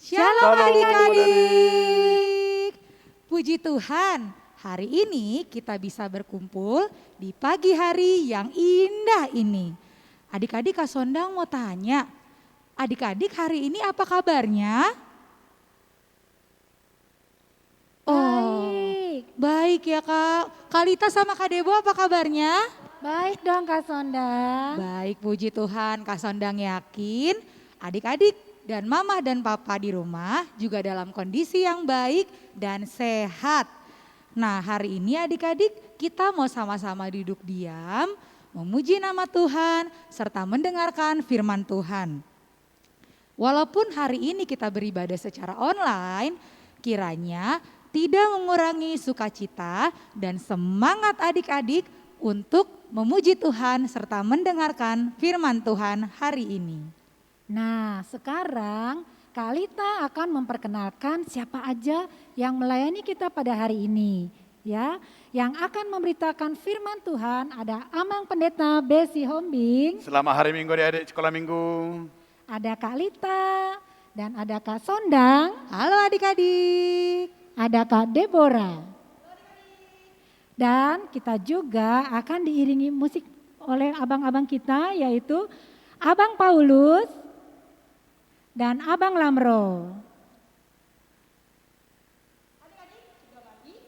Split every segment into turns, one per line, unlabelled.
Shalom adik-adik. Puji Tuhan, hari ini kita bisa berkumpul di pagi hari yang indah ini. Adik-adik Kak Sondang mau tanya, adik-adik hari ini apa kabarnya?
Baik.
Baik ya Kak. Kalita sama Kak Debo apa kabarnya?
Baik dong Kak Sonda.
Baik, puji Tuhan. Kak Sondang yakin adik-adik dan mama dan papa di rumah juga dalam kondisi yang baik dan sehat. Nah, hari ini adik-adik kita mau sama-sama duduk diam, memuji nama Tuhan serta mendengarkan firman Tuhan. Walaupun hari ini kita beribadah secara online, kiranya tidak mengurangi sukacita dan semangat adik-adik untuk memuji Tuhan serta mendengarkan firman Tuhan hari ini.
Nah sekarang Kak Lita akan memperkenalkan siapa aja yang melayani kita pada hari ini. Ya, yang akan memberitakan firman Tuhan ada Amang Pendeta Besi Hombing.
Selamat hari Minggu adik-adik sekolah minggu.
Ada Kak Lita dan ada Kak Sondang.
Halo adik-adik.
Ada Kak Deborah. Dan kita juga akan diiringi musik oleh abang-abang kita yaitu Abang Paulus dan Abang Lamro.
Adik-adik sudah mandi?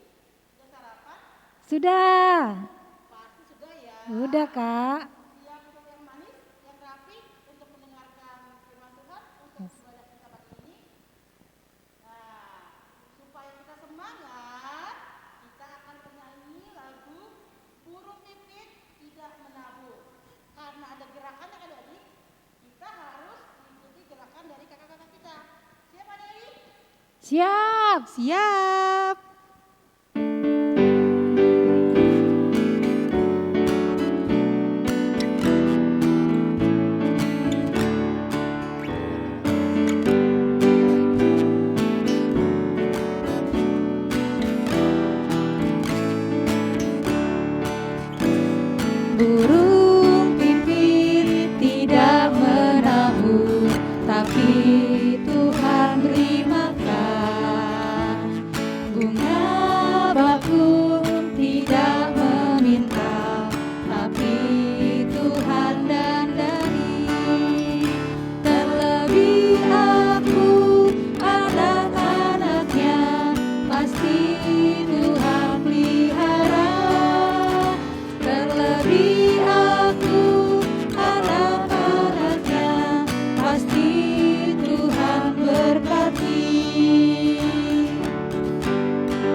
Sudah sarapan?
Sudah.
Pasti sudah ya.
Sudah Kak.
Siap untuk yang manis, yang rapi untuk mendengarkan firman Tuhan untuk ibadah kita pagi ini. Nah, supaya kita semangat, kita akan menyanyi lagu Burung Pipit Tidak Menabur. Karena ada gerakan yang adik-adik, kita harus mengikuti gerakan dari kakak-kakak kita. Siap adik-adik?
Siap.
Siap. Burung pipit tidak menabur, tapi Tuhan beri makan. Bunga bakung tidak meminta, tapi Tuhan dandani. Terlebih aku, anak-anaknya, pasti Tuhan pelihara. Terlebih aku, anak-anaknya, pasti Tuhan berkati.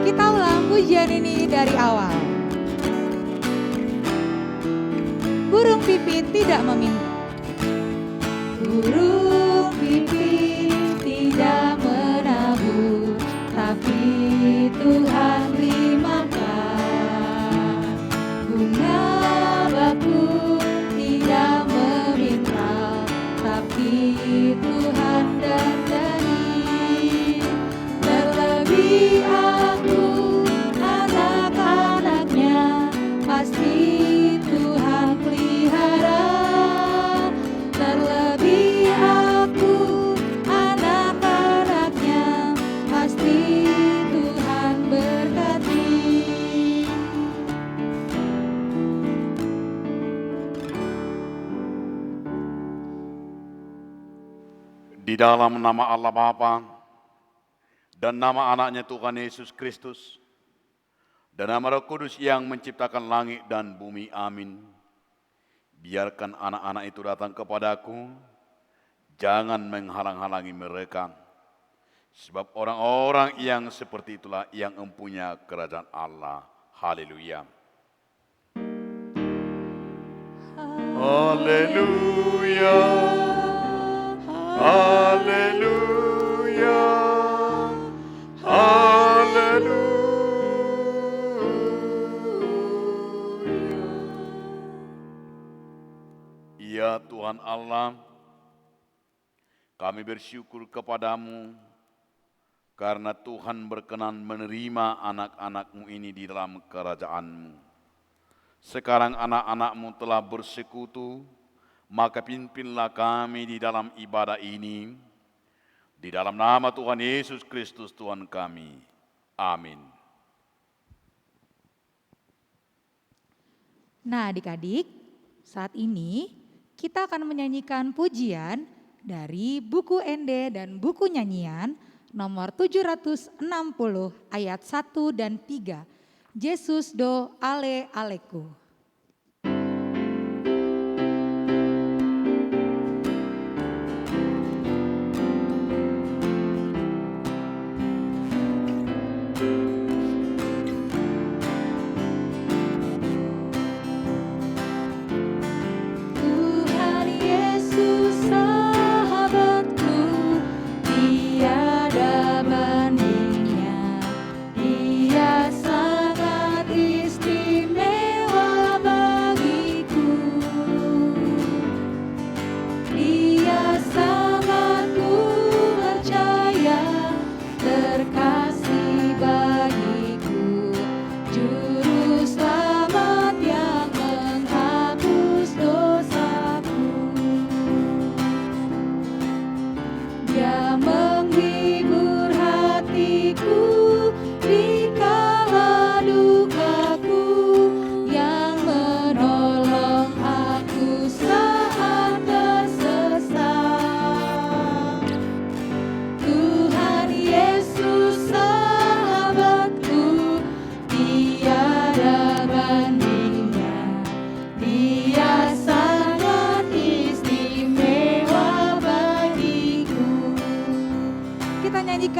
Kita ulang pujian ini dari awal. Burung pipit tidak meminta. Burung pipit tidak menabur, tapi Tuhan beri makan. Bunga bakung tidak meminta, tapi Tuhan dandani. Terlebih aku, anak-anaknya, pasti Tuhan pelihara. Terlebih aku, anak-anaknya, pasti Tuhan berkati.
Di dalam nama Allah Bapa dan nama anaknya Tuhan Yesus Kristus dan nama Roh Kudus yang menciptakan langit dan bumi, amin. Biarkan anak-anak itu datang kepadaku, jangan menghalang-halangi mereka. Sebab orang-orang yang seperti itulah yang mempunyai kerajaan Allah. Haleluya. Haleluya. Haleluya. Haleluya. Ya Tuhan Allah, kami bersyukur kepadamu karena Tuhan berkenan menerima anak-anak-Mu ini di dalam kerajaan-Mu. Sekarang anak-anak-Mu telah bersekutu, maka pimpinlah kami di dalam ibadah ini. Di dalam nama Tuhan Yesus Kristus Tuhan kami. Amin.
Nah adik-adik, saat ini kita akan menyanyikan pujian dari buku Ende dan buku nyanyian nomor 760 ayat 1 dan 3. Yesus do ale aleku.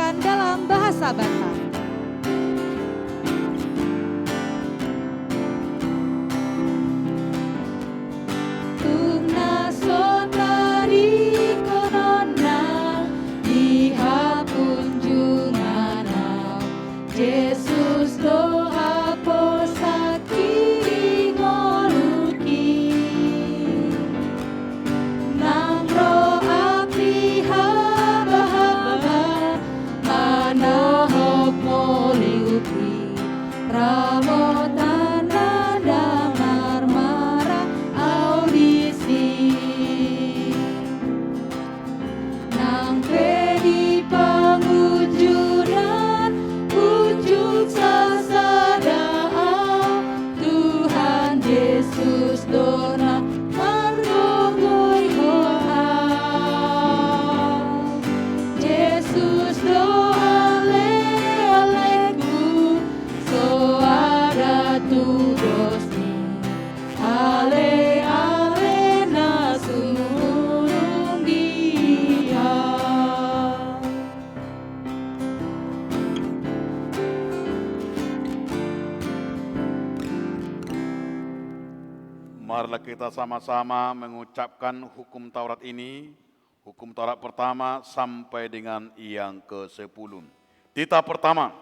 Dalam bahasa Batak. Tungna sota di konona di hapunjungana Yesus doa posaki ngoluki namro api haba-haba manohok moliuti ramotana damar marah audisi nang di pengujuran ujung sasadaan Tuhan Yesus dona margogoi hoa Yesus doa aleku so ada tudosni ale nasunung dia.
Marilah kita sama-sama mengucapkan hukum Taurat ini, hukum Taurat pertama sampai dengan yang ke-10. Titah pertama,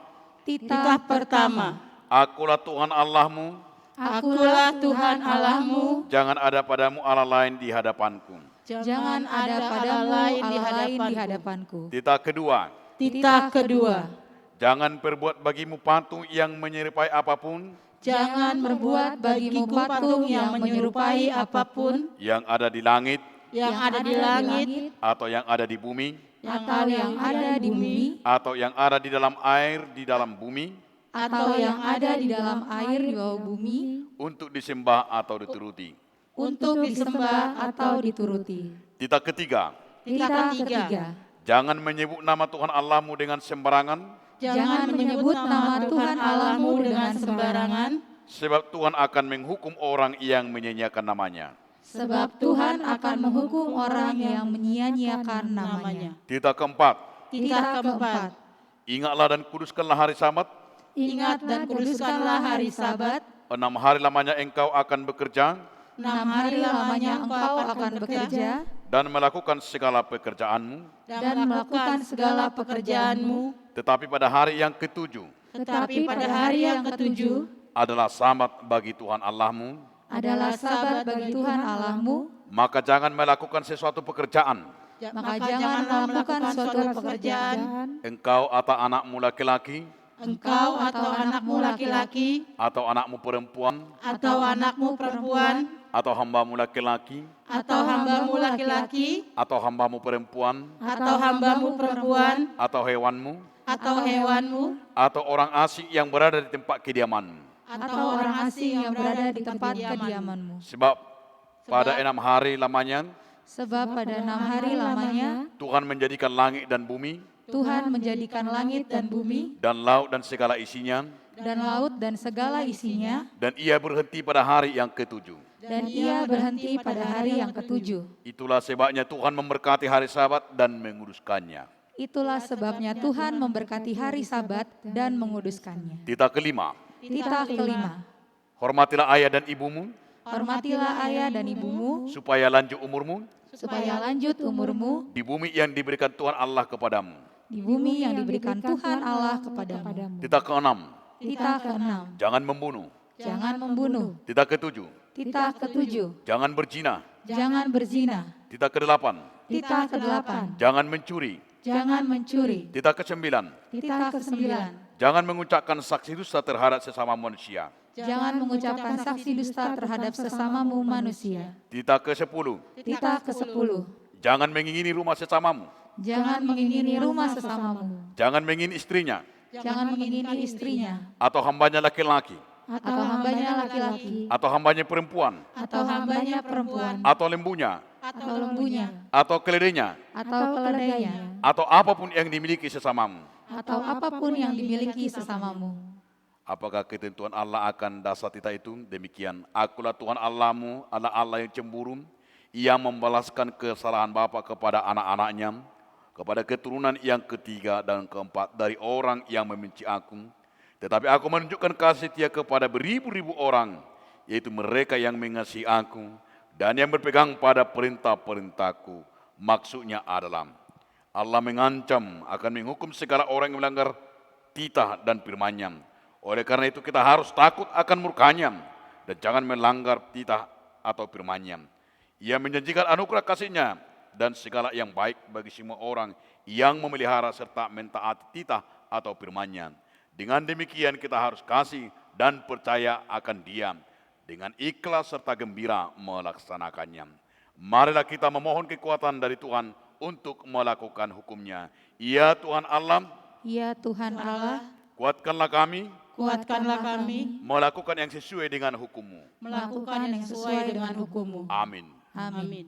Titah pertama.
Akulah Tuhan Allahmu,
Akulah Tuhan Allahmu,
jangan ada padamu Allah lain di hadapanku.
Jangan ada padamu Allah lain di hadapanku.
Titah kedua,
Titah kedua,
jangan perbuat bagimu patung yang menyerupai apapun
jangan berbuat bagimu patung yang menyerupai apapun
yang ada di langit
yang ada di langit
atau yang ada di bumi
Atau yang ada di bumi,
atau yang ada di dalam air di dalam bumi
atau yang ada di dalam air di bawah bumi,
untuk disembah atau dituruti.
untuk disembah
atau dituruti.
Titah ketiga,
Titah ketiga.
jangan menyebut nama Tuhan Allahmu dengan sembarangan,
Jangan menyebut nama Tuhan Allahmu dengan sembarangan,
sebab Tuhan akan menghukum orang yang menyia-nyiakan namanya.
sebab Tuhan akan menghukum orang yang menyia-nyiakan namanya.
Titah keempat,
Titah keempat.
ingatlah dan kuduskanlah hari Sabat,
Ingat dan kuduskanlah hari Sabat,
6 hari lamanya engkau akan bekerja
6 hari lamanya engkau akan bekerja
dan melakukan segala pekerjaanmu,
dan melakukan segala pekerjaanmu,
tetapi pada hari yang ketujuh
tetapi pada hari yang ketujuh
adalah Sabat bagi Tuhan Allahmu,
adalah Sabat bagi Tuhan Allahmu,
maka jangan melakukan sesuatu pekerjaan,
maka jangan melakukan suatu pekerjaan,
engkau atau anakmu laki-laki,
engkau atau anakmu laki-laki
atau anakmu perempuan,
atau anakmu perempuan,
atau hambamu laki-laki,
atau hambamu laki-laki,
atau hambamu perempuan,
atau hambamu perempuan,
atau hewanmu,
atau hewanmu,
atau orang asing yang berada di tempat kediamanmu.
atau orang asing yang berada di tempat kediamanmu.
Sebab pada 6 hari lamanya
Sebab pada 6 hari lamanya
Tuhan menjadikan langit dan bumi,
Tuhan menjadikan langit dan bumi,
dan laut dan segala isinya,
dan laut dan segala isinya,
dan ia berhenti pada hari yang ketujuh.
dan ia berhenti pada hari yang ketujuh.
Itulah sebabnya Tuhan memberkati hari Sabat dan menguduskannya.
Itulah sebabnya Tuhan memberkati hari Sabat dan menguduskannya.
Titah kelima,
Titah kelima,
hormatilah ayah dan ibumu,
hormatilah ayah dan ibumu,
supaya lanjut umurmu
supaya lanjut umurmu
di bumi yang diberikan Tuhan Allah kepadamu.
di bumi yang diberikan Tuhan Allah kepadamu.
Titah keenam,
Titah keenam,
jangan membunuh.
jangan membunuh.
Titah ketujuh,
Titah ketujuh,
jangan berzina.
jangan berzina.
Titah kedelapan,
Titah kedelapan,
jangan mencuri.
jangan mencuri.
Titah kesembilan,
Titah kesembilan,
jangan mengucapkan saksi dusta terhadap sesama manusia.
jangan mengucapkan saksi dusta terhadap sesamamu manusia.
Titah ke-10,
Titah ke-10,
jangan mengingini rumah sesamamu.
jangan mengingini rumah sesamamu.
Jangan mengingini istrinya,
Jangan mengingini istrinya,
atau hambanya laki-laki,
atau hambanya laki-laki,
atau hambanya perempuan,
atau hambanya perempuan,
atau lembunya,
atau lembunya,
atau keledainya,
atau keledainya,
atau apapun yang dimiliki sesamamu.
atau apapun yang dimiliki sesamamu.
Apakah ketentuan Allah akan dasar titah itu? Demikian, akulah Tuhan Allahmu, Allah yang cemburu, yang membalaskan kesalahan bapa kepada anak-anaknya, kepada keturunan yang ketiga dan keempat dari orang yang membenci aku. Tetapi aku menunjukkan kasih setia kepada beribu-ribu orang, yaitu mereka yang mengasihi aku dan yang berpegang pada perintah-perintahku. Maksudnya adalah, Allah mengancam akan menghukum segala orang yang melanggar titah dan firman-Nya. Oleh karena itu kita harus takut akan murka-Nya dan jangan melanggar titah atau firman-Nya. Ia menjanjikan anugerah kasih-Nya dan segala yang baik bagi semua orang yang memelihara serta mentaati titah atau firman-Nya. Dengan demikian kita harus kasih dan percaya akan Dia dengan ikhlas serta gembira melaksanakannya. Marilah kita memohon kekuatan dari Tuhan untuk melakukan hukum-Nya. Ya Tuhan Allah,
Ya Tuhan Allah,
kuatkanlah kami
kuatkanlah kami
melakukan yang sesuai dengan hukum-Mu.
melakukan yang sesuai dengan hukum-Mu.
Amin.
amin.
Amin.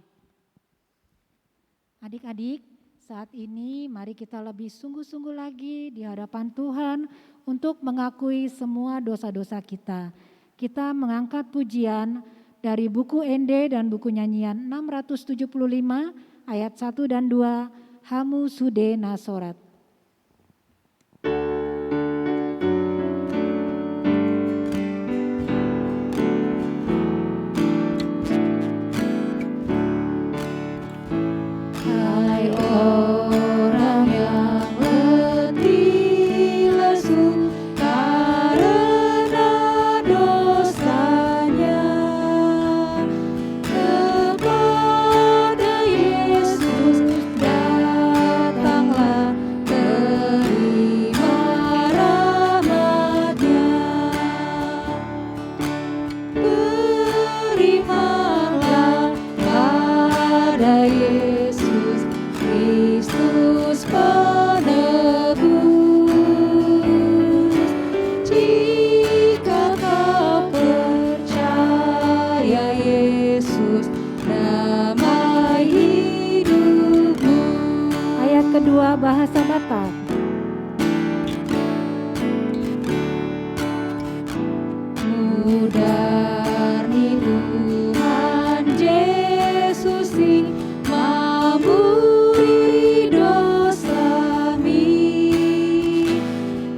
Adik-adik, saat ini mari kita lebih sungguh-sungguh lagi di hadapan Tuhan untuk mengakui semua dosa-dosa kita. Kita mengangkat pujian dari buku Ende dan buku nyanyian 675 ayat 1 dan 2, Hamu Sude Nasorat.
Hai orang yang letih lesu karena dosanya, kepada Yesus datanglah, terima rahmat-Nya. Berimanlah pada Yesus Kristus penebus. Jika kau percaya Yesus damai hidupmu.
Ayat kedua bahasa Batak.
Mudarni Tuhan Yesus mampuni dosa-mi.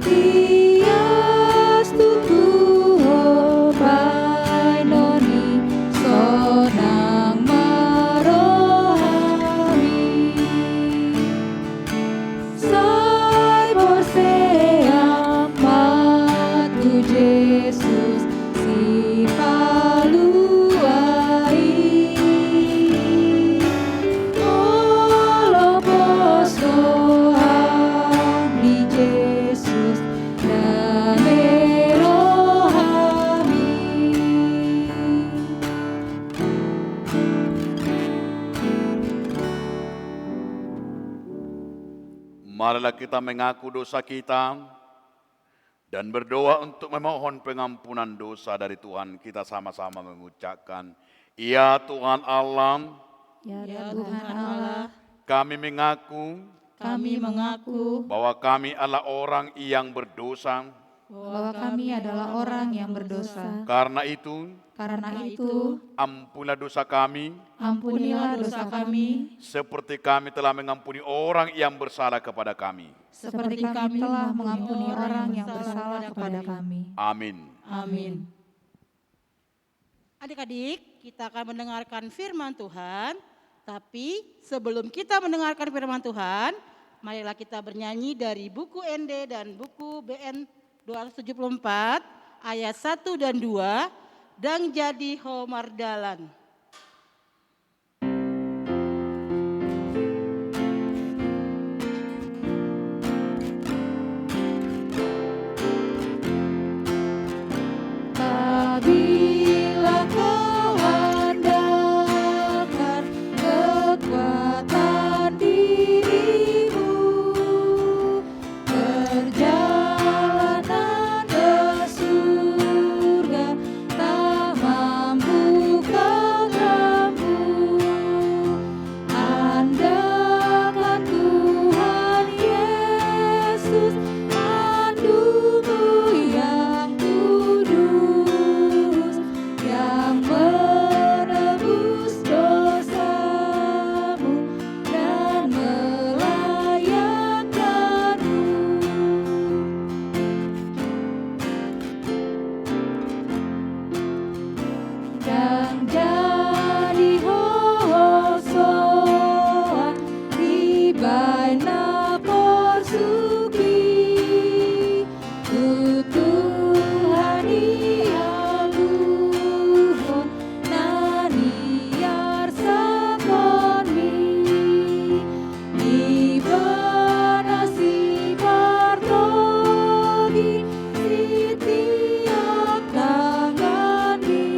Tias tuku obai noni sonang marohami. Sai borsea matu Jesus si paluai. Olo poso di Jesus dan merohami.
marilah kita mengaku dosa kita dan berdoa untuk memohon pengampunan dosa dari Tuhan. Kita sama-sama mengucapkan, ya Tuhan Allah,
Ya Tuhan Allah,
kami mengaku bahwa kami adalah orang yang berdosa.
bahwa kami adalah orang yang berdosa.
Karena itu, ampunilah dosa kami,
Ampunilah dosa kami,
seperti kami telah mengampuni orang yang bersalah kepada kami.
seperti kami telah mengampuni orang yang bersalah kepada kami.
Amin.
Amin. Adik-adik, kita akan mendengarkan firman Tuhan. Tapi sebelum kita mendengarkan firman Tuhan, marilah kita bernyanyi dari buku ND dan buku BN 274 ayat 1 dan 2, "Dang jadi homardalan."
Apabila kau andalkan kekuatan dirimu, perjalanan ke surga tak mampu kau tempuh. Andalkan Tuhan Yesus, pandumu yang kudus, yang menebus dosamu dan melayakkanmu. Dan jadi hosoan di baina porsuki, Tuhan yang luhur nani arsakonmi, di baina si partogi setiap tanganmi,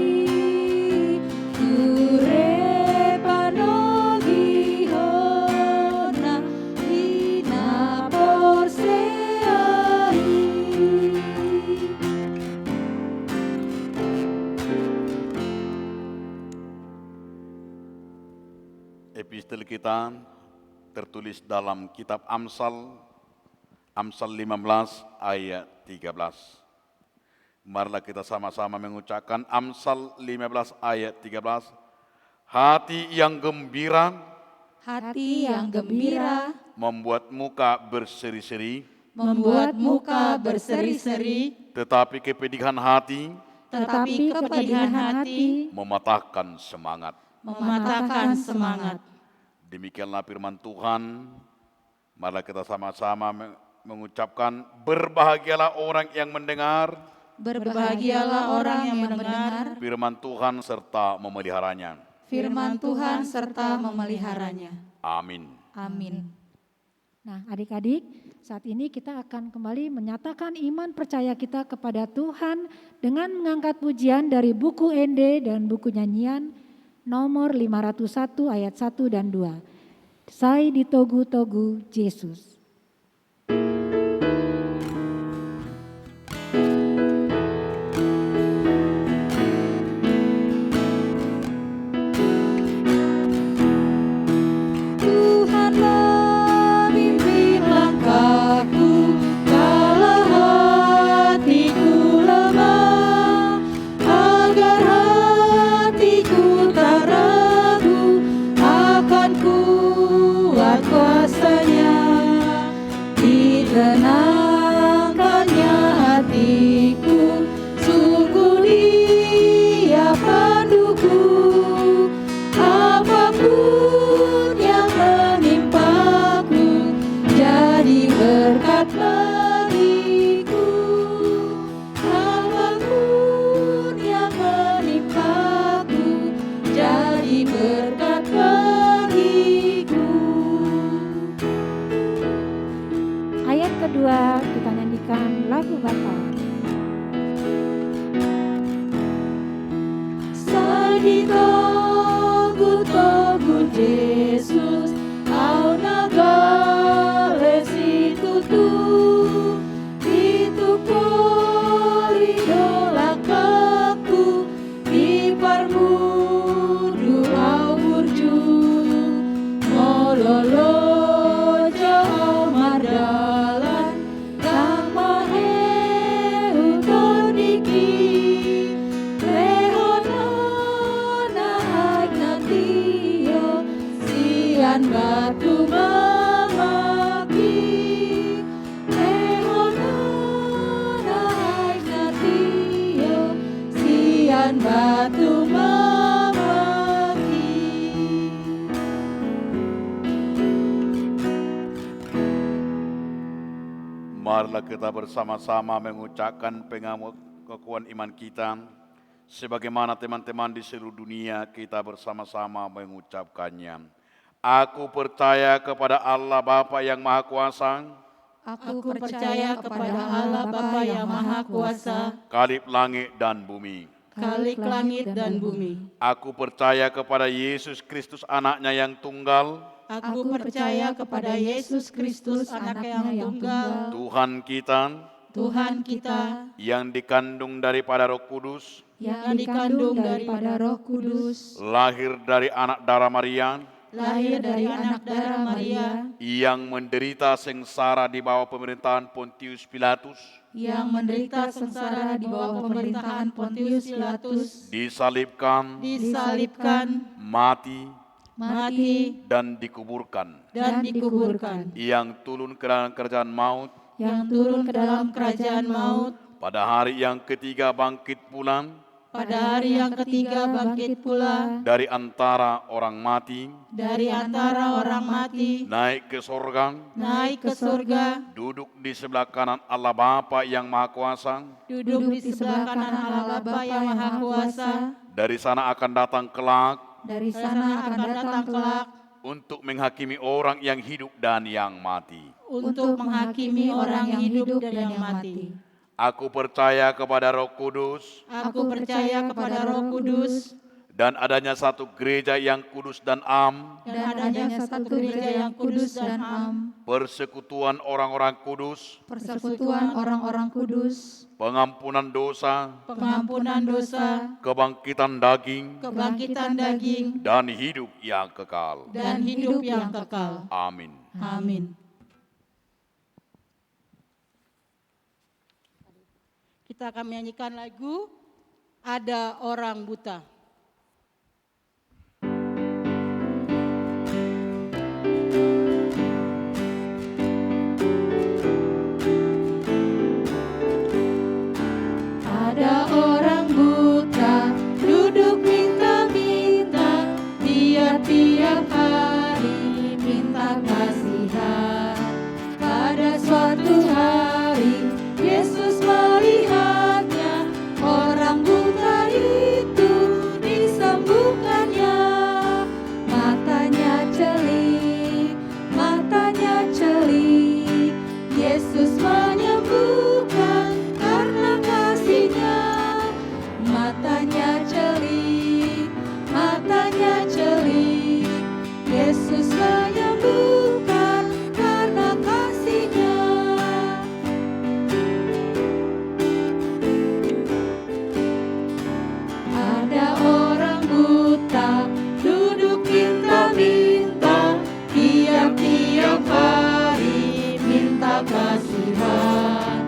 urepanogi hona ina porseai.
Epistel kita tertulis dalam kitab Amsal 15 ayat 13. Marilah kita sama-sama mengucapkan Amsal 15 ayat 13. Hati yang gembira
Hati yang gembira
membuat muka berseri-seri,
membuat muka berseri-seri,
tetapi kepedihan hati
tetapi kepedihan hati
mematahkan semangat.
Mematahkan semangat.
Demikianlah firman Tuhan. Marilah kita sama-sama mengucapkan, berbahagialah orang yang mendengar
Berbahagialah orang yang mendengar
firman Tuhan serta memeliharanya.
firman Tuhan serta memeliharanya.
Amin.
Amin.
Nah, adik-adik, saat ini kita akan kembali menyatakan iman percaya kita kepada Tuhan dengan mengangkat pujian dari buku ND dan buku nyanyian nomor 501 ayat 1 dan 2. Sai di togu-togu Yesus.
Tuhanlah pimpin langkahku, kala hatiku lemah, agar hatiku tak ragu akan kuat kuasanya. Ditenangkannya hatiku, sungguh Dia panduku, apapun yang menimpaku jadi berkat bagiku. Apapun yang menimpaku jadi berkat bagiku.
Ayat kedua kita nyanyikan lagu Bapa.
Sai togu-togu Yesus, au nagale si
Marilah kita bersama-sama mengucapkan pengakuan iman kita. Sebagaimana teman-teman di seluruh dunia kita bersama-sama mengucapkannya. Aku percaya kepada Allah Bapa yang Maha Kuasa,
Aku percaya kepada Allah Bapa yang Maha Kuasa,
Khalif langit dan bumi.
Khalik langit dan bumi.
Aku percaya kepada Yesus Kristus anaknya yang tunggal,
Aku percaya kepada Yesus Kristus, anaknya yang tunggal,
Tuhan kita,
Tuhan kita,
yang dikandung daripada Roh Kudus,
yang dikandung daripada Roh Kudus,
lahir dari anak darah Maria,
lahir dari anak darah Maria,
yang menderita sengsara di bawah pemerintahan Pontius Pilatus,
yang menderita sengsara di bawah pemerintahan Pontius Pilatus,
disalibkan,
disalibkan,
mati,
mati,
dan dikuburkan,
dan dikuburkan,
yang turun ke dalam kerajaan maut,
yang turun ke dalam kerajaan maut,
pada hari yang ketiga bangkit pulang
pada hari yang ketiga bangkit pula
dari antara orang mati,
dari antara orang mati,
naik ke sorga,
naik ke surga,
duduk di sebelah kanan Allah Bapa yang Maha Kuasa.
duduk di sebelah kanan Allah Bapa yang Maha Kuasa.
Dari sana akan datang kelak
dari
Sana
sana
akan datang kelak
untuk menghakimi orang yang hidup dan yang mati.
untuk menghakimi orang yang hidup dan yang mati.
Aku percaya kepada Roh Kudus
Aku percaya kepada Roh Kudus
dan adanya satu gereja yang kudus dan am,
dan adanya satu gereja yang kudus dan am,
persekutuan orang-orang kudus,
persekutuan orang-orang kudus,
pengampunan dosa,
pengampunan dosa,
kebangkitan daging,
kebangkitan daging,
dan hidup yang kekal.
dan hidup yang kekal.
Amin.
Amin. Kita akan menyanyikan lagu Ada Orang Buta.
Ada orang buta duduk minta-minta, dia tiap hari minta kasihan. Pada suatu hari Yesus melihatnya, orang buta itu disembuhkannya. Matanya celik, Yesus menyembuhkan karena kasihnya. Matanya celik, Yesus menyembuhkan karena kasihnya. Ada orang buta duduk minta-minta, tiap-tiap hari minta kasihan.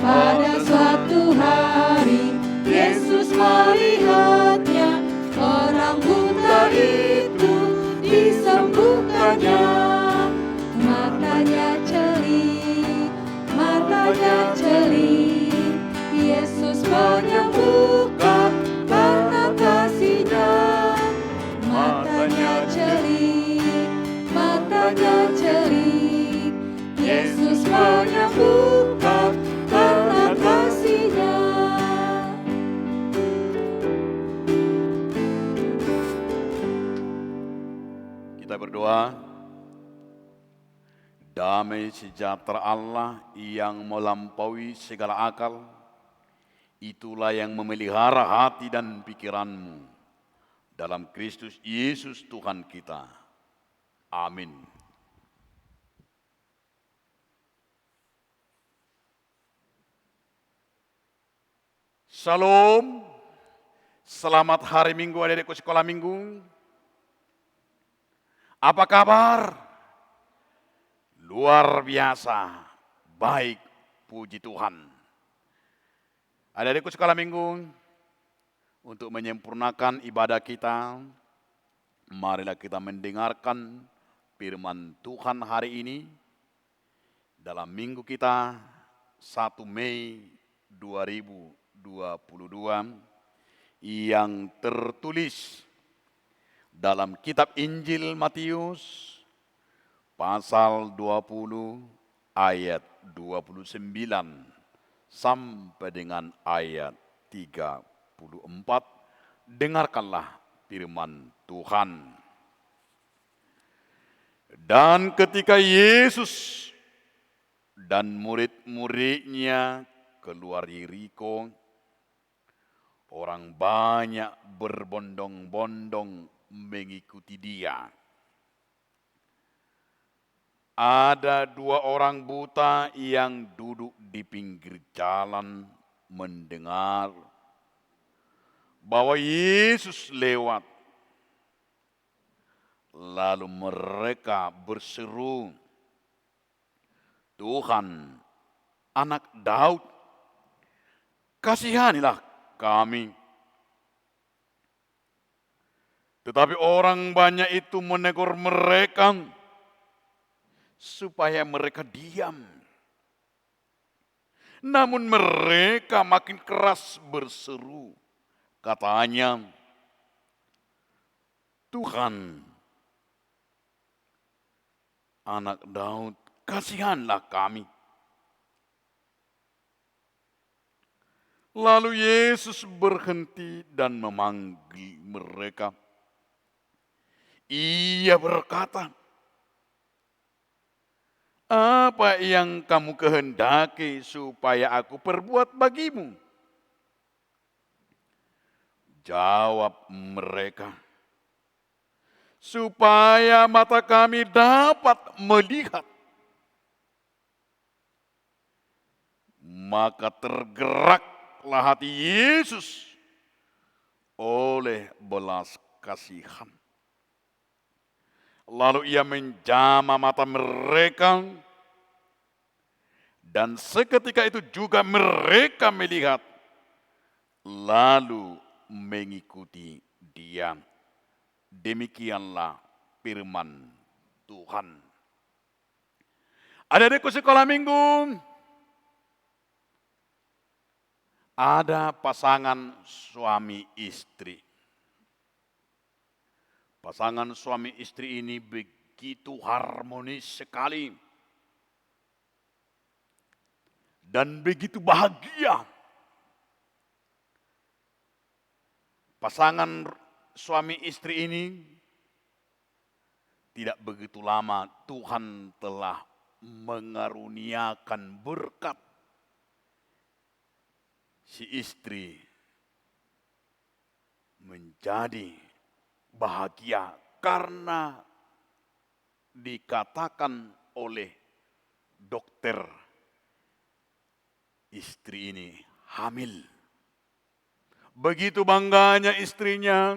Pada suatu hari Yesus melihatnya, orang buta itu disembuhkannya. Matanya celik, Yesus menyembuhkan karena kasihnya. Matanya celik, Yesus menyembuhkan karena kasihnya.
Kita berdoa. Damai sejahtera Allah yang melampaui segala akal, itulah yang memelihara hati dan pikiranmu dalam Kristus Yesus Tuhan kita. Amin. Salam, selamat hari Minggu adik-adikku sekolah minggu. Apa kabar? Luar biasa, baik, puji Tuhan. Adik-adikku sekolah minggu, untuk menyempurnakan ibadah kita, marilah kita mendengarkan firman Tuhan hari ini dalam minggu kita 1 Mei 2022 yang tertulis dalam kitab Injil Matius pasal 20 ayat 29 sampai dengan ayat 34. Dengarkanlah firman Tuhan. Dan ketika Yesus dan murid-muridnya keluar Yeriko, orang banyak berbondong-bondong mengikuti dia. Ada 2 orang buta yang duduk di pinggir jalan mendengar bahwa Yesus lewat. Lalu mereka berseru, "Tuhan, Anak Daud, kasihanilah kami." Tetapi orang banyak itu menegur mereka supaya mereka diam. Namun mereka makin keras berseru. Katanya, "Tuhan, Anak Daud, kasihanlah kami." Lalu Yesus berhenti dan memanggil mereka. Ia berkata, "Apa yang kamu kehendaki supaya aku perbuat bagimu?" Jawab mereka, "Supaya mata kami dapat melihat." Maka tergeraklah hati Yesus oleh belas kasihan. Lalu ia menjamah mata mereka, dan seketika itu juga mereka melihat, lalu mengikuti dia. Demikianlah firman Tuhan. Adik-adikku sekolah minggu, ada pasangan suami istri. Pasangan suami istri ini begitu harmonis sekali dan begitu bahagia. Pasangan suami istri ini tidak begitu lama Tuhan telah mengaruniakan berkat. Si istri menjadi bahagia karena dikatakan oleh dokter istri ini hamil. Begitu bangganya istrinya,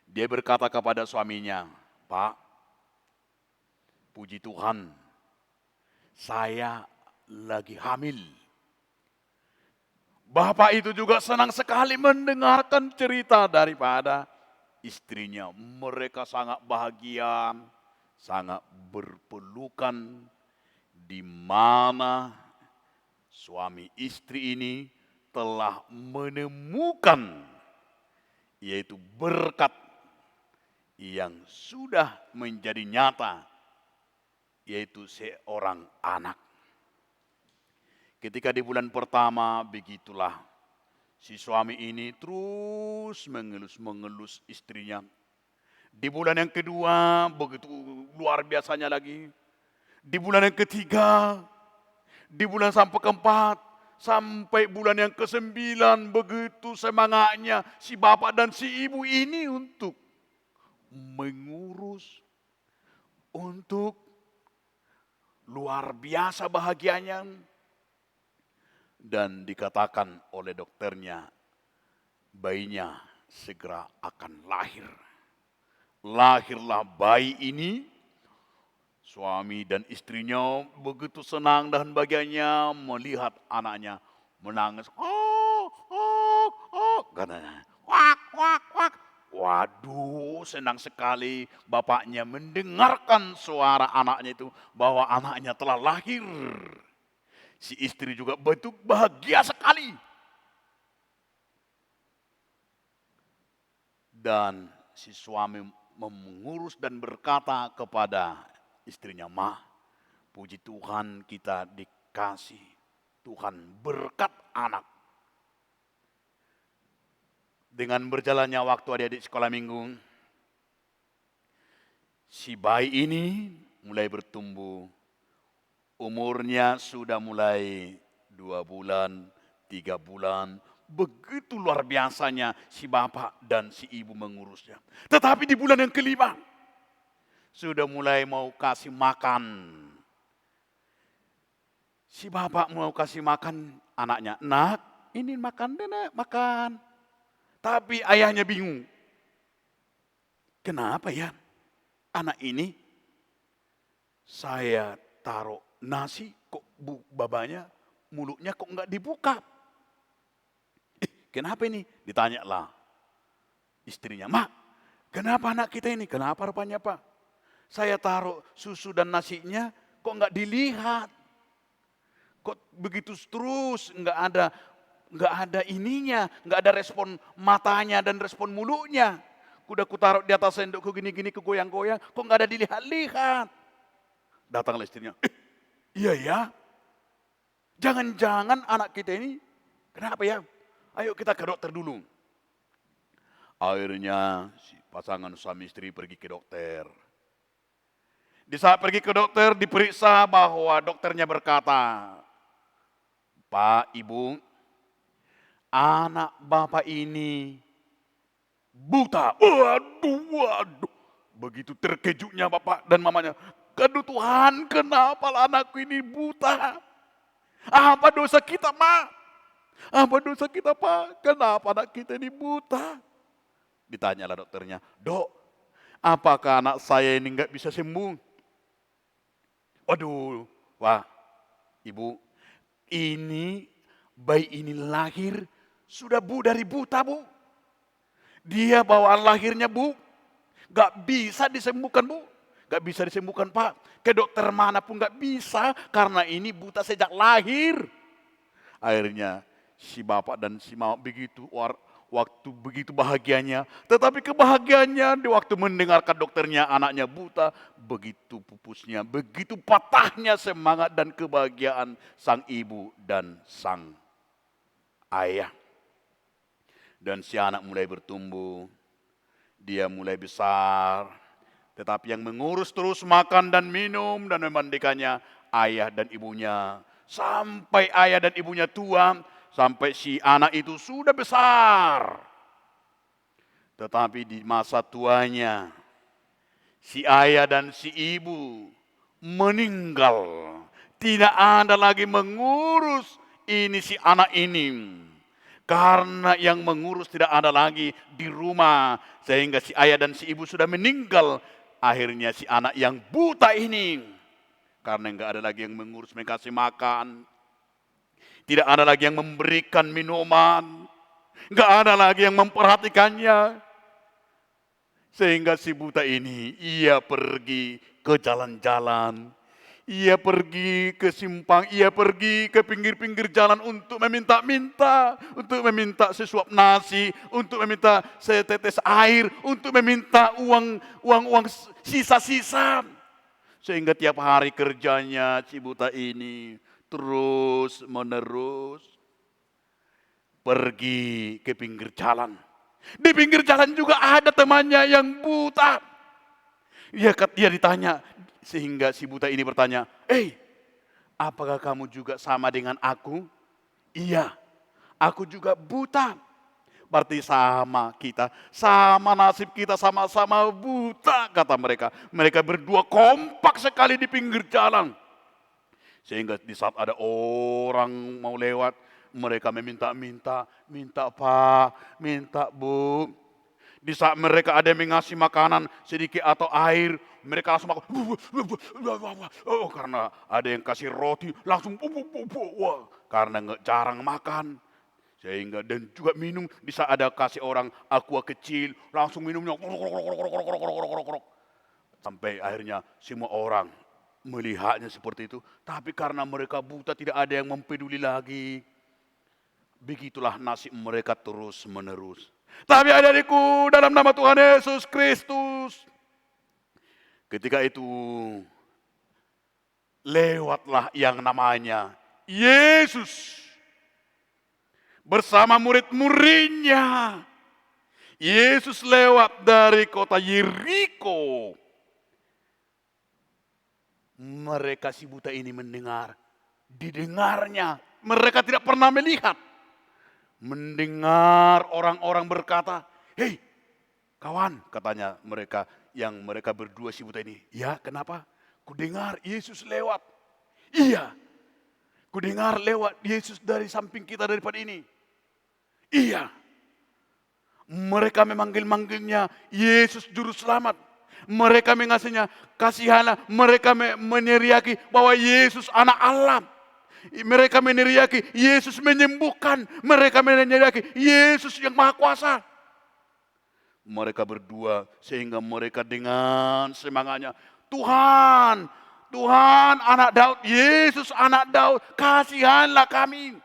dia berkata kepada suaminya, "Pak, puji Tuhan, saya lagi hamil." Bapak itu juga senang sekali mendengarkan cerita daripada istrinya. Mereka sangat bahagia, sangat berpelukan, di mana suami istri ini telah menemukan yaitu berkat yang sudah menjadi nyata, yaitu seorang anak. Ketika di bulan pertama begitulah si suami ini terus mengelus istrinya. Di bulan yang kedua begitu luar biasanya lagi. Di bulan yang ketiga, di bulan sampai keempat, sampai bulan yang ke-9 begitu semangatnya si bapak dan si ibu ini untuk mengurus, untuk luar biasa bahagianya. Dan dikatakan oleh dokternya, bayinya segera akan lahir. Lahirlah bayi ini, suami dan istrinya begitu senang dan bahagianya melihat anaknya menangis. Katanya, wak, wak, wak. Waduh, senang sekali bapaknya mendengarkan suara anaknya itu, bahwa anaknya telah lahir. Si istri juga begitu bahagia sekali. Dan si suami mengurus dan berkata kepada istrinya, "Ma, Puji Tuhan kita dikasih Tuhan berkat anak. Dengan berjalannya waktu adik-adik sekolah minggu, si bayi ini mulai bertumbuh. Umurnya sudah mulai 2 bulan, 3 bulan. Begitu luar biasanya si bapak dan si ibu mengurusnya. Tetapi di bulan yang kelima, sudah mulai mau kasih makan. Si bapak mau kasih makan anaknya. Nak, ini makan deh nak, makan. Tapi ayahnya bingung. Kenapa ya anak ini saya taruh nasi kok babanya mulutnya kok enggak dibuka. Kenapa ini? Ditanyalah istrinya. Mak, kenapa anak kita ini? Kenapa rupanya Pak? Saya taruh susu dan nasinya kok enggak dilihat. Kok begitu terus enggak ada ininya, enggak ada respon matanya dan respon mulutnya. Udah kutaruh di atas sendokku gini-gini kegoyang-goyang, kok enggak ada dilihat-lihat. Datanglah istrinya. Iya ya. Jangan-jangan anak kita ini kenapa ya? Ayo kita ke dokter dulu. Akhirnya si pasangan suami istri pergi ke dokter. Di saat pergi ke dokter diperiksa bahwa dokternya berkata, Pak, Ibu, anak Bapak ini buta. Waduh. Begitu terkejutnya Bapak dan mamanya. Aduh Tuhan, kenapa anakku ini buta? Apa dosa kita, Mak? Apa dosa kita, Pak? Kenapa anak kita ini buta? Ditanyalah dokternya, Dok, apakah anak saya ini nggak bisa sembuh? Waduh, wah, Ibu, ini bayi ini lahir sudah dari buta, Bu. Dia bawaan lahirnya, Bu, nggak bisa disembuhkan, Bu. Nggak bisa disembuhkan, Pak. Ke dokter manapun nggak bisa karena ini buta sejak lahir. Akhirnya si bapak dan si mama begitu waktu begitu bahagianya. Tetapi kebahagiaannya di waktu mendengarkan dokternya anaknya buta, begitu pupusnya, begitu patahnya semangat dan kebahagiaan sang ibu dan sang ayah. Dan si anak mulai bertumbuh, dia mulai besar, tetapi yang mengurus terus makan dan minum dan memandikannya ayah dan ibunya. Sampai ayah dan ibunya tua, sampai si anak itu sudah besar. Tetapi di masa tuanya, si ayah dan si ibu meninggal. Tidak ada lagi mengurus ini si anak ini. Karena yang mengurus tidak ada lagi di rumah. Sehingga si ayah dan si ibu sudah meninggal. Akhirnya si anak yang buta ini. Karena enggak ada lagi yang mengurus, kasih makan. Tidak ada lagi yang memberikan minuman. Enggak ada lagi yang memperhatikannya. Sehingga si buta ini, ia pergi ke jalan-jalan. Ia pergi ke simpang, ia pergi ke pinggir-pinggir jalan untuk meminta-minta. Untuk meminta sesuap nasi, untuk meminta setetes air, untuk meminta uang sisa-sisa. Sehingga tiap hari kerjanya si buta ini terus menerus pergi ke pinggir jalan. Di pinggir jalan juga ada temannya yang buta. Dia ditanya, sehingga si buta ini bertanya, apakah kamu juga sama dengan aku? Iya, aku juga buta. Berarti sama kita, sama nasib kita, sama-sama buta, kata mereka. Mereka berdua kompak sekali di pinggir jalan. Sehingga di saat ada orang mau lewat, mereka meminta-minta, minta Pak, minta Bu. Di saat mereka ada yang mengasih makanan sedikit atau air, mereka langsung makan. Oh, karena ada yang kasih roti, langsung karena nggak jarang makan. Sehingga dan juga minum, di saat ada kasih orang aqua kecil, langsung minumnya. Sampai akhirnya semua orang melihatnya seperti itu. Tapi karena mereka buta, tidak ada yang mempeduli lagi. Begitulah nasib mereka terus menerus. Tapi adik-adikku, dalam nama Tuhan Yesus Kristus, ketika itu lewatlah yang namanya Yesus bersama murid-muridnya. Yesus lewat dari kota Yeriko. Mereka si buta ini mendengar, didengarnya. Mereka tidak pernah melihat. Mendengar orang-orang berkata, "Hei, kawan," katanya mereka, yang mereka berdua si buta ini. "Ya, kenapa? Kudengar Yesus lewat." "Iya, kudengar lewat Yesus dari samping kita daripada ini." "Iya." Mereka memanggil-manggilnya Yesus Juru Selamat. Mereka mengasihnya, "Kasihanlah." Mereka meneriaki bahwa Yesus Anak Allah. Mereka meneriaki Yesus menyembuhkan. Mereka meneriaki Yesus yang Maha Kuasa. Mereka berdua sehingga mereka dengan semangatnya, "Tuhan, Tuhan Anak Daud, Yesus Anak Daud, kasihanlah kami."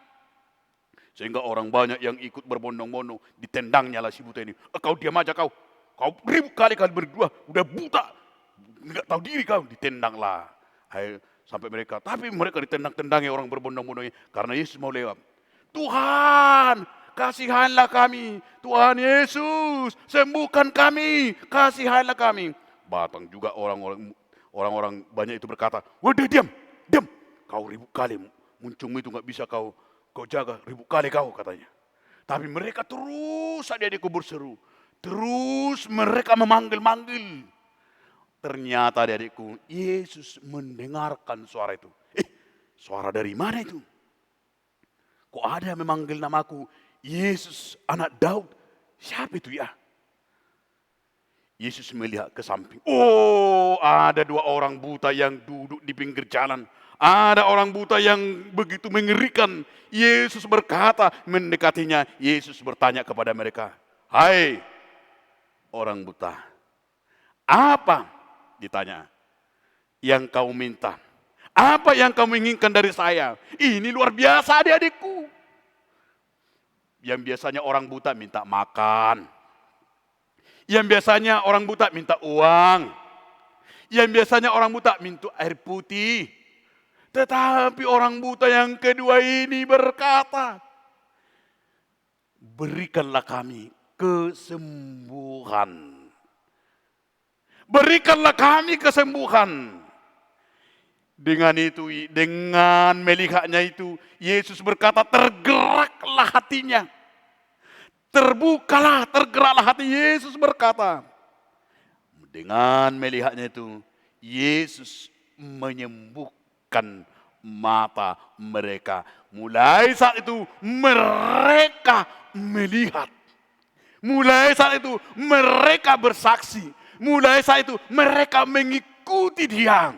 Sehingga orang banyak yang ikut berbondong-bondong, ditendangnya lah si buta ini. "Kau diam aja kau. Kau ribu kali kalian berdua, udah buta. Enggak tahu diri kau." Ditendanglah. Sampai mereka, tapi mereka ditendang-tendangi orang berbondong-bondong karena Yesus mau lewat. "Tuhan, kasihanlah kami. Tuhan Yesus, sembuhkan kami. Kasihanlah kami." Batang juga orang-orang banyak itu berkata, "Waduh, diam. Kau ribu kali muncung itu nggak bisa kau jaga, ribu kali kau," katanya. Tapi mereka terus saja berseru. Terus mereka memanggil-manggil. Ternyata adik-adikku, Yesus mendengarkan suara itu. Suara dari mana itu? Kok ada yang memanggil namaku, Yesus Anak Daud? Siapa itu ya? Yesus melihat ke samping. Oh, ada dua orang buta yang duduk di pinggir jalan. Ada orang buta yang begitu mengerikan. Yesus berkata, mendekatinya. Yesus bertanya kepada mereka, "Hai orang buta, apa?" ditanya, "Yang kau minta? Apa yang kamu inginkan dari saya?" Ini luar biasa adik-adikku. Yang biasanya orang buta minta makan. Yang biasanya orang buta minta uang. Yang biasanya orang buta minta air putih. Tetapi orang buta yang kedua ini berkata, "Berikanlah kami kesembuhan. Berikanlah kami kesembuhan." Dengan itu, dengan melihatnya itu, Yesus berkata, tergeraklah hatinya. Tergeraklah hati. Yesus berkata, dengan melihatnya itu, Yesus menyembuhkan mata mereka. Mulai saat itu mereka melihat. Mulai saat itu mereka bersaksi. Mulai saat itu mereka mengikuti Dia.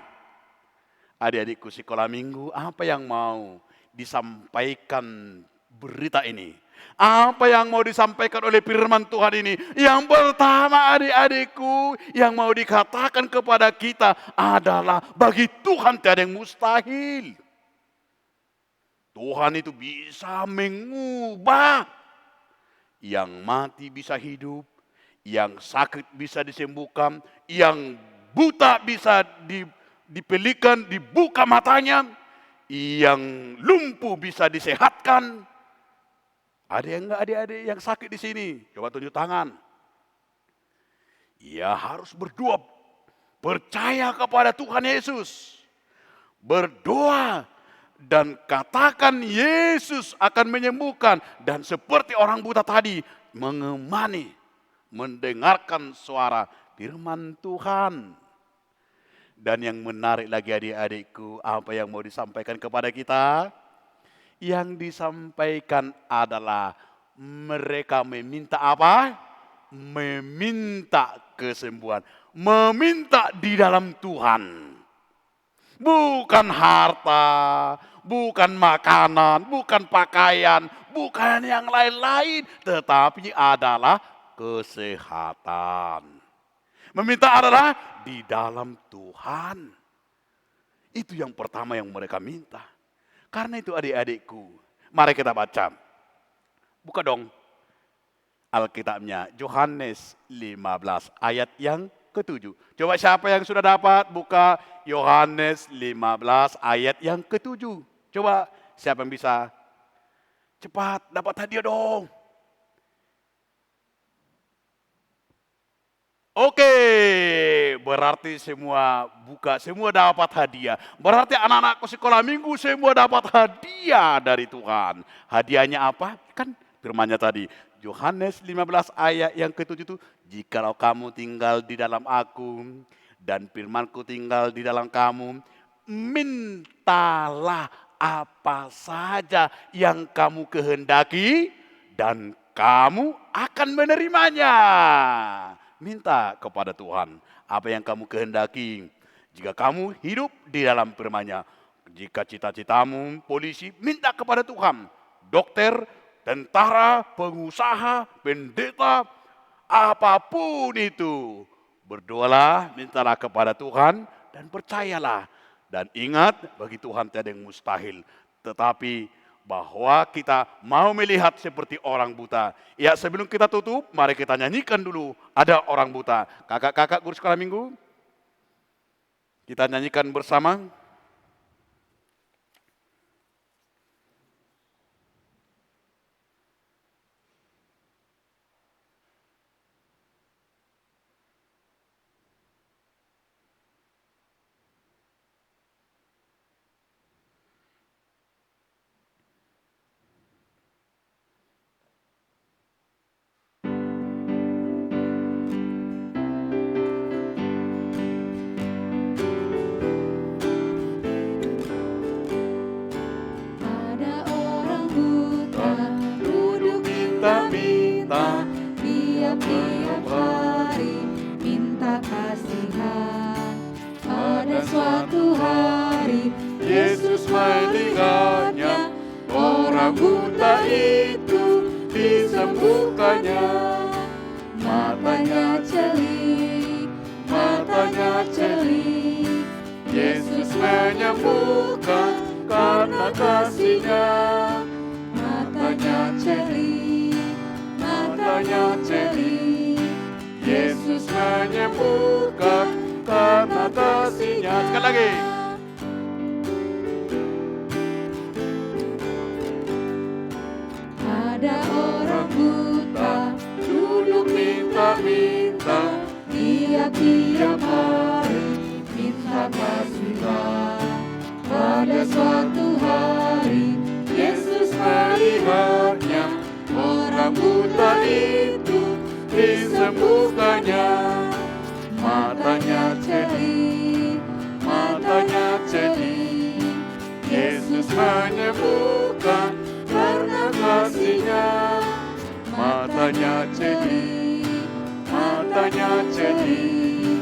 Adik-adikku sekolah minggu, apa yang mau disampaikan berita ini? Apa yang mau disampaikan oleh firman Tuhan ini? Yang pertama adik-adikku, yang mau dikatakan kepada kita adalah bagi Tuhan tiada yang mustahil. Tuhan itu bisa mengubah. Yang mati bisa hidup, yang sakit bisa disembuhkan, yang buta bisa dipelikan, dibuka matanya, yang lumpuh bisa disehatkan. Ada yang enggak adik-adik yang sakit di sini? Coba tunjuk tangan. Ya harus berdoa, percaya kepada Tuhan Yesus. Berdoa dan katakan Yesus akan menyembuhkan. Dan seperti orang buta tadi, mengemani, mendengarkan suara firman Tuhan. Dan yang menarik lagi adik-adikku, apa yang mau disampaikan kepada kita? Yang disampaikan adalah mereka meminta apa? Meminta kesembuhan. Meminta di dalam Tuhan. Bukan harta, bukan makanan, bukan pakaian, bukan yang lain-lain. Tetapi adalah kesehatan. Meminta adalah di dalam Tuhan. Itu yang pertama yang mereka minta. Karena itu adik-adikku, mari kita baca. Buka dong Alkitabnya, Yohanes 15 ayat yang ke-7. Coba siapa yang sudah dapat buka Yohanes 15 ayat yang ke-7. Coba siapa yang bisa? Cepat dapat hadiah dong. Oke, berarti semua buka, semua dapat hadiah. Berarti anak-anakku sekolah minggu semua dapat hadiah dari Tuhan. Hadiahnya apa? Kan firman-Nya tadi, Yohanes 15 ayat yang ke-7 itu, jikalau kamu tinggal di dalam aku dan firman-Ku tinggal di dalam kamu, mintalah apa saja yang kamu kehendaki dan kamu akan menerimanya. Minta kepada Tuhan apa yang kamu kehendaki. Jika kamu hidup di dalam firman-Nya. Jika cita-citamu polisi, minta kepada Tuhan. Dokter, tentara, pengusaha, pendeta, apapun itu. Berdoalah, mintalah kepada Tuhan dan percayalah. Dan ingat, bagi Tuhan tiada yang mustahil. Tetapi bahwa kita mau melihat seperti orang buta. Ya, sebelum kita tutup, mari kita nyanyikan dulu. Ada orang buta. Kakak-kakak guru sekolah minggu, kita nyanyikan bersama.
Ada orang buta duduk minta-minta, tiap-tiap hari minta kasihan. Pada suatu hari Yesus melihatnya, orang buta itu disembuhkannya. Matanya celik, matanya celik, Yesus menyembuhkan karena kasih-Nya. Matanya celik, matanya celik, Yesus menyembuhkan karena kasih-Nya. Sekali lagi. Ada orang buta duduk minta-minta, tiap-tiap hari minta kasihan. Pada suatu hari Yesus melihatnya, orang buta itu disembuhkannya. Matanya celik, matanya celik, Yesus menyembuhkan karena kasih-Nya. Matanya celik, matanya celik,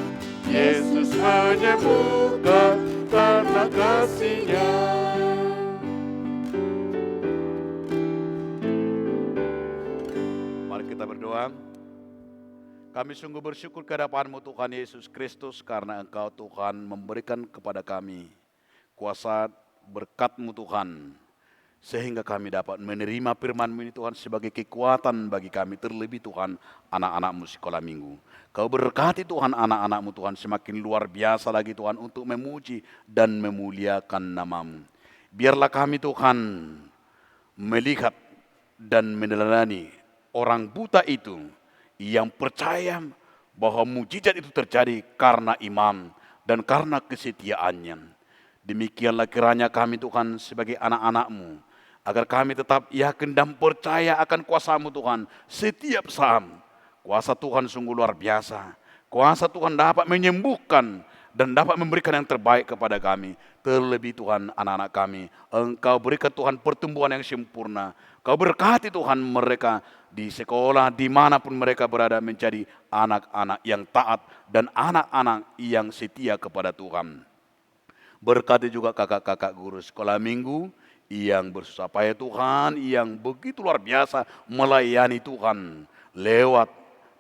Yesus menyembuhkan karena kasih-Nya. Mari kita berdoa. Kami sungguh bersyukur kehadapan-Mu Tuhan Yesus Kristus, karena Engkau Tuhan memberikan kepada kami kuasa berkat-Mu Tuhan, sehingga kami dapat menerima firman-Mu ini Tuhan sebagai kekuatan bagi kami, terlebih Tuhan anak-anak-Mu sekolah minggu. Kau berkati Tuhan anak-anak-Mu Tuhan semakin luar biasa lagi Tuhan untuk memuji dan memuliakan nama-Mu. Biarlah kami Tuhan melihat dan meneladani orang buta itu yang percaya bahwa mujizat itu terjadi karena iman dan karena kesetiaannya. Demikianlah kiranya kami Tuhan sebagai anak-anak-Mu, agar kami tetap yakin dan percaya akan kuasa-Mu Tuhan setiap saat. Kuasa Tuhan sungguh luar biasa. Kuasa Tuhan dapat menyembuhkan dan dapat memberikan yang terbaik kepada kami. Terlebih Tuhan anak-anak kami, Engkau berikan Tuhan pertumbuhan yang sempurna. Kau berkati Tuhan mereka di sekolah, dimanapun mereka berada, menjadi anak-anak yang taat dan anak-anak yang setia kepada Tuhan. Berkati juga kakak-kakak guru sekolah minggu yang bersusah payah Tuhan, yang begitu luar biasa melayani Tuhan lewat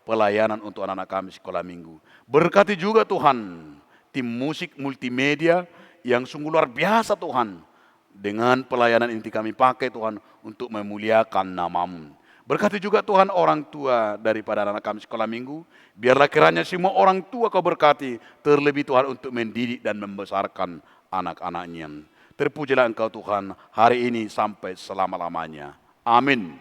pelayanan untuk anak-anak kami sekolah minggu. Berkati juga Tuhan tim musik multimedia yang sungguh luar biasa Tuhan, dengan pelayanan ini kami pakai Tuhan untuk memuliakan nama-Mu.
Berkati juga Tuhan orang tua daripada anak kami sekolah minggu. Biarlah kiranya semua orang tua Kau berkati, terlebih Tuhan untuk mendidik dan membesarkan anak-anaknya. Terpujilah Engkau Tuhan hari ini sampai selama-lamanya. Amin.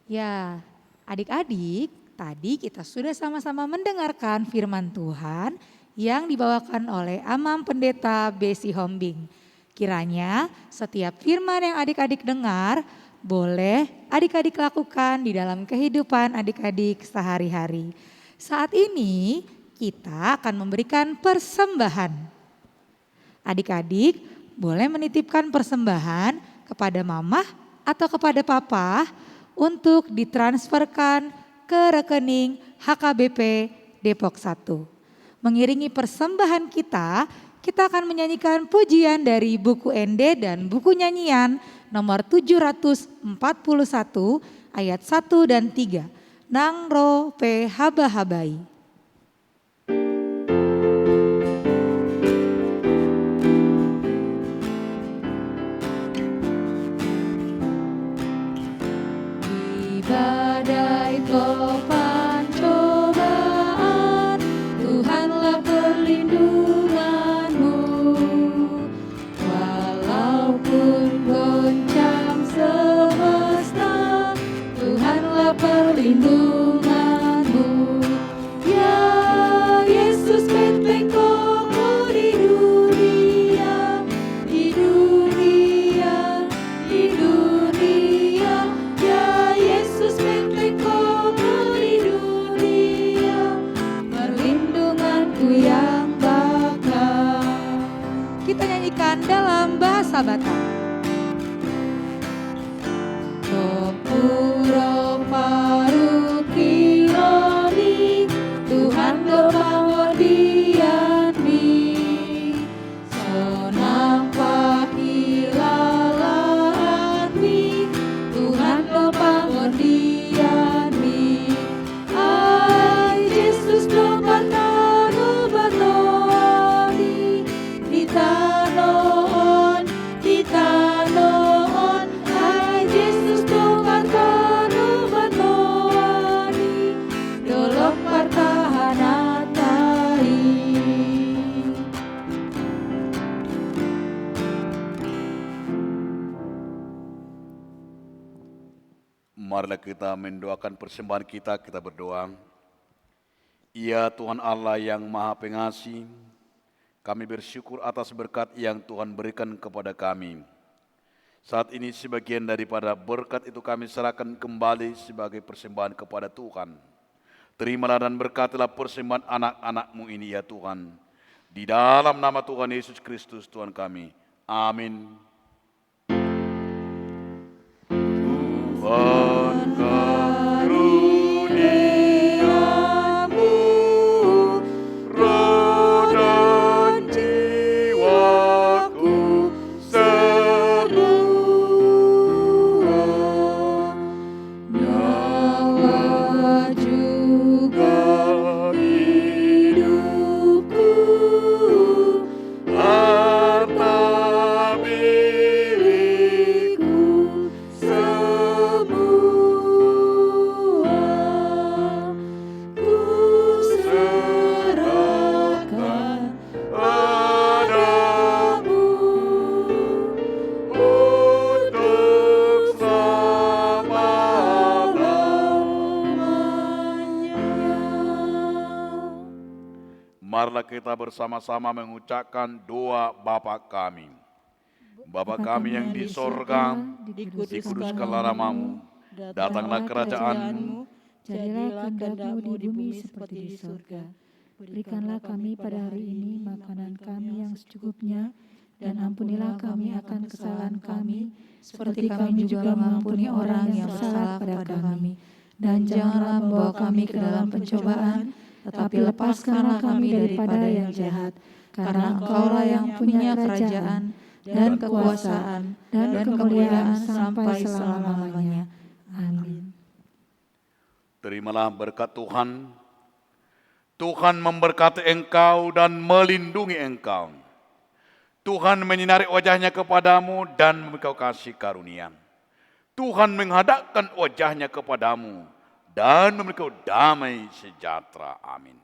Ya, adik-adik, tadi kita sudah sama-sama mendengarkan firman Tuhan yang dibawakan oleh Amam Pendeta Besi Hombing. Kiranya setiap firman yang adik-adik dengar boleh adik-adik lakukan di dalam kehidupan adik-adik sehari-hari. Saat ini kita akan memberikan persembahan. Adik-adik boleh menitipkan persembahan kepada mama atau kepada papa untuk ditransferkan ke rekening HKBP Depok 1. Mengiringi persembahan kita akan menyanyikan pujian dari buku ND dan buku nyanyian nomor 741 ayat 1 dan 3. Nangro P Haba Habai. Di badai topan cobaan, Tuhanlah perlindunganmu. Walaupun goncang semesta, Tuhanlah perlindunganmu. Ya Yesus bentengku di dunia, di dunia, di dunia. Ya Yesus bentengku di dunia, perlindunganku yang bakal. Kita nyanyikan dalam bahasa Batak. Topuro paru kironi, Tuhan dopangodian mi. Sonang pakilalaan mi, Tuhan dopangodian mi. Ay Yesus dopatano batoni, ditanoon, ditanoon. Ay Yesus dopatano batoni, dolok partahanatai.
Marilah kita mendoakan persembahan kita berdoa. Ya Tuhan Allah yang Maha Pengasih, kami bersyukur atas berkat yang Tuhan berikan kepada kami. Saat ini sebagian daripada berkat itu kami serahkan kembali sebagai persembahan kepada Tuhan. Terimalah dan berkatilah persembahan anak-anak-Mu ini ya Tuhan. Di dalam nama Tuhan Yesus Kristus Tuhan kami. Amin. Tuhan karuniamu, roh dan jiwaku semua, nyawa juga hidupku, harta milikku semua, ku serahkan padamu untuk selama-lamanya. Marilah kita bersama-sama mengucapkan doa Bapa kami. Bapa kami yang di sorga, dikuduskanlah namamu, datanglah kerajaanmu,
Jadilah kehendak-Mu di bumi seperti di surga. Berikanlah kami pada hari ini makanan kami yang secukupnya, dan ampunilah kami akan kesalahan kami, seperti kami juga mengampuni orang yang bersalah pada kami. Dan janganlah membawa kami ke dalam pencobaan, tetapi lepaskanlah kami daripada yang jahat. Karena Engkaulah yang punya kerajaan, dan kekuasaan, dan kemuliaan sampai selama-lamanya. Amin.
Terimalah berkat Tuhan. Tuhan memberkati engkau dan melindungi engkau. Tuhan menyinari wajahnya kepadamu dan memberi kau kasih karunia. Tuhan menghadapkan wajahnya kepadamu dan memberi kau damai sejahtera. Amin.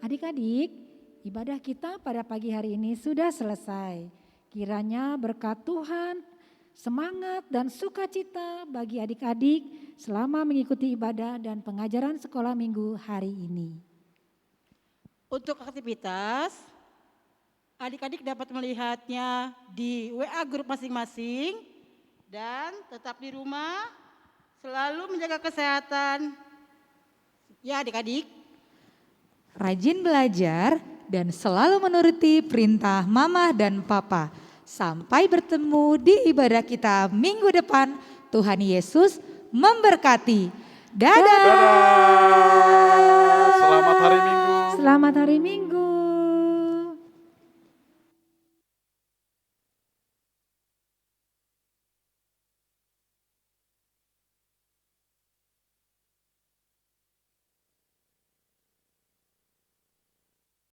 Adik-adik, ibadah kita pada pagi hari ini sudah selesai. Kiranya berkat Tuhan, semangat dan sukacita bagi adik-adik selama mengikuti ibadah dan pengajaran sekolah minggu hari ini.
Untuk aktivitas, adik-adik dapat melihatnya di WA grup masing-masing dan tetap di rumah, selalu menjaga kesehatan. Ya adik-adik.
Rajin belajar dan selalu menuruti perintah mama dan papa. Sampai bertemu di ibadah kita minggu depan. Tuhan Yesus memberkati. Dadah.
Dadah. Selamat hari Minggu.
Selamat hari Minggu.